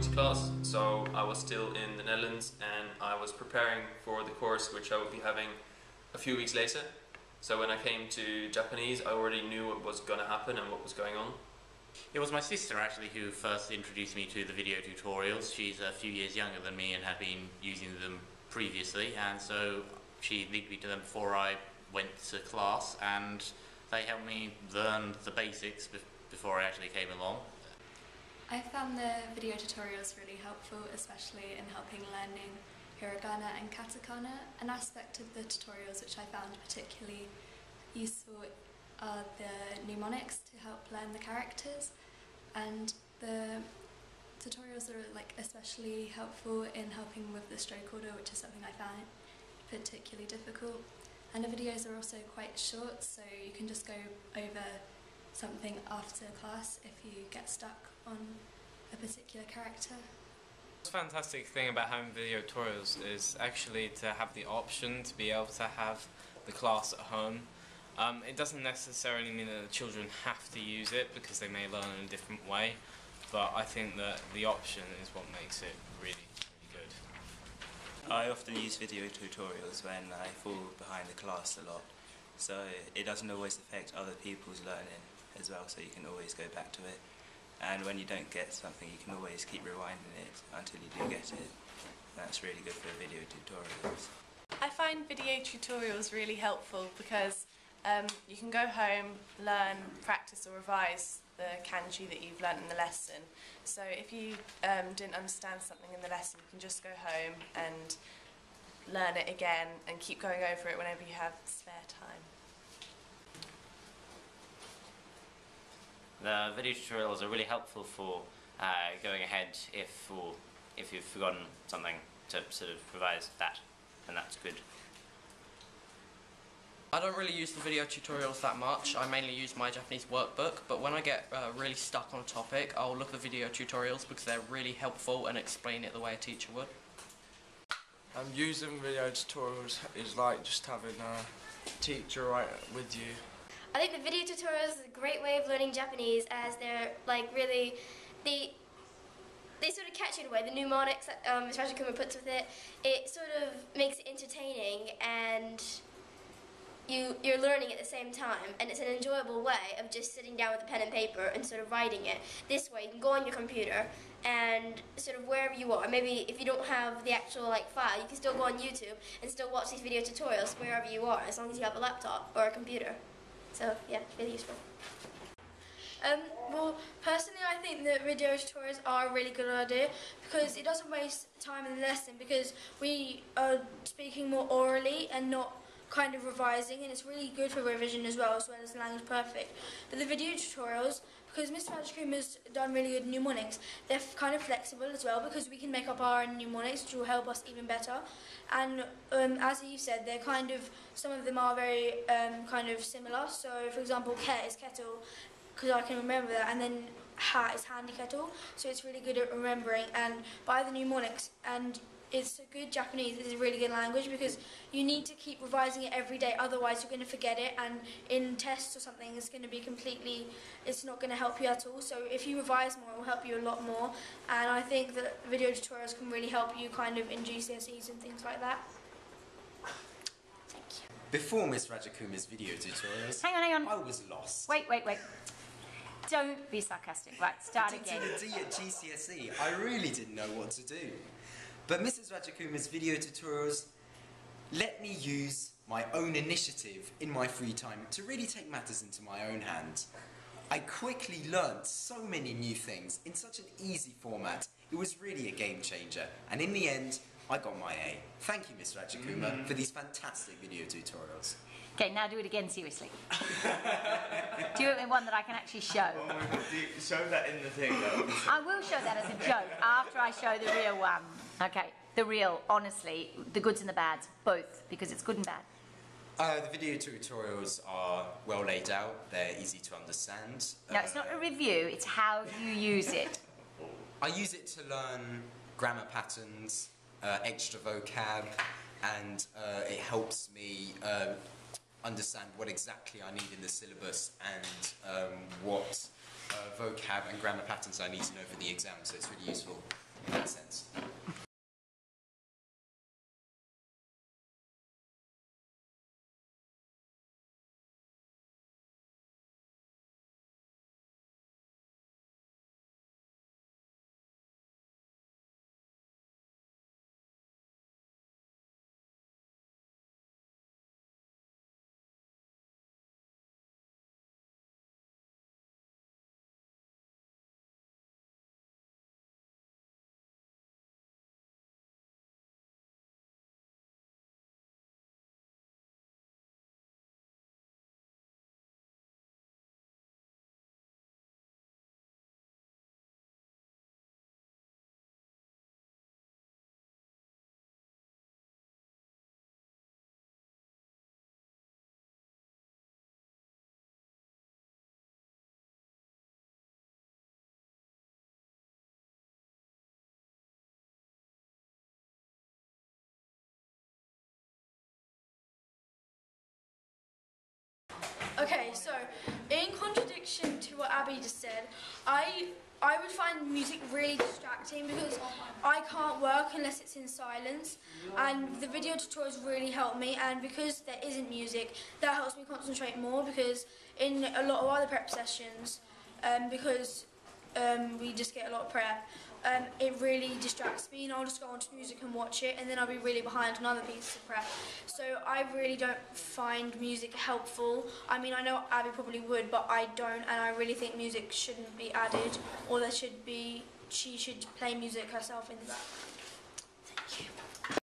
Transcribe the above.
to class, so I was still in the Netherlands and I was preparing for the course which I would be having a few weeks later. So when I came to Japanese, I already knew what was going to happen and what was going on. It was my sister actually who first introduced me to the video tutorials. She's a few years younger than me and had been using them previously, and so she leaded me to them before I went to class, and they helped me learn the basics before I actually came along. I found the video tutorials really helpful, especially in helping learning hiragana and katakana. An aspect of the tutorials which I found particularly useful are the mnemonics to help learn the characters, and the tutorials are especially helpful in helping with the stroke order, which is something I found particularly difficult. And the videos are also quite short, so you can just go over something after class if you get stuck on a particular character. The fantastic thing about having video tutorials is actually to have the option to be able to have the class at home. It doesn't necessarily mean that the children have to use it because they may learn in a different way, but I think that the option is what makes it really, really good. I often use video tutorials when I fall behind the class a lot, so it doesn't always affect other people's learning as well, so you can always go back to it. And when you don't get something, you can always keep rewinding it until you do get it. That's really good for video tutorials. I find video tutorials really helpful because you can go home, learn, practice or revise the kanji that you've learnt in the lesson. So if you didn't understand something in the lesson, you can just go home and learn it again and keep going over it whenever you have spare time. The video tutorials are really helpful for going ahead if you've forgotten something, to sort of revise that, and that's good. I don't really use the video tutorials that much. I mainly use my Japanese workbook, but when I get really stuck on a topic, I'll look at the video tutorials because they're really helpful and explain it the way a teacher would. Using video tutorials is like just having a teacher right with you. I think the video tutorials is a great way of learning Japanese, as they're really, they sort of catch you in a way. The mnemonics that Ms. Rajakuma puts with it, it sort of makes it entertaining and you're learning at the same time, and it's an enjoyable way of just sitting down with a pen and paper and sort of writing it. This way you can go on your computer and sort of wherever you are, maybe if you don't have the actual file, you can still go on YouTube and still watch these video tutorials wherever you are, as long as you have a laptop or a computer. So yeah, really useful. Well, personally I think that video tutorials are a really good idea because it doesn't waste time in the lesson, because we are speaking more orally and not kind of revising, and it's really good for revision as well as the language perfect. But the video tutorials, because Mr. Rajakuma has done really good mnemonics, they're kind of flexible as well, because we can make up our own mnemonics, which will help us even better. And as Eve said, they're kind of, some of them are very kind of similar. So for example, ket is kettle, because I can remember that, and then hat is handy kettle, so it's really good at remembering. And by the mnemonics, and it's a good Japanese, it's a really good language, because you need to keep revising it every day, otherwise you're going to forget it, and in tests or something it's going to be completely, it's not going to help you at all. So if you revise more, it will help you a lot more, and I think that video tutorials can really help you kind of in GCSEs and things like that. Thank you. Before Miss Rajakuma's video tutorials, hang on. I was lost. Wait. Don't be sarcastic. Right, start again. I did a D at GCSE. I really didn't know what to do. But Mrs. Rajakuma's video tutorials let me use my own initiative in my free time to really take matters into my own hands. I quickly learned so many new things in such an easy format. It was really a game changer, and in the end I got my A. Thank you, Miss Rajakuma, for these fantastic video tutorials. Okay, now do it again seriously. Do it in one that I can actually show. Oh my God, show that in the thing though. I will show that as a joke after I show the real one. Okay, the real, honestly, the goods and the bads, both, because it's good and bad. The video tutorials are well laid out, they're easy to understand. No, it's not a review, it's how you use it. I use it to learn grammar patterns, extra vocab, and it helps me understand what exactly I need in the syllabus and what vocab and grammar patterns I need to know for the exam, so it's really useful. in that sense. Okay, so in contradiction to what Abby just said, I would find music really distracting because I can't work unless it's in silence, and the video tutorials really help me, and because there isn't music, that helps me concentrate more, because in a lot of other prep sessions, because we just get a lot of prep, it really distracts me, and I'll just go onto music and watch it, and then I'll be really behind on other pieces of prep. So I really don't find music helpful. I mean, I know Abby probably would, but I don't, and I really think music shouldn't be added, or she should play music herself in the back.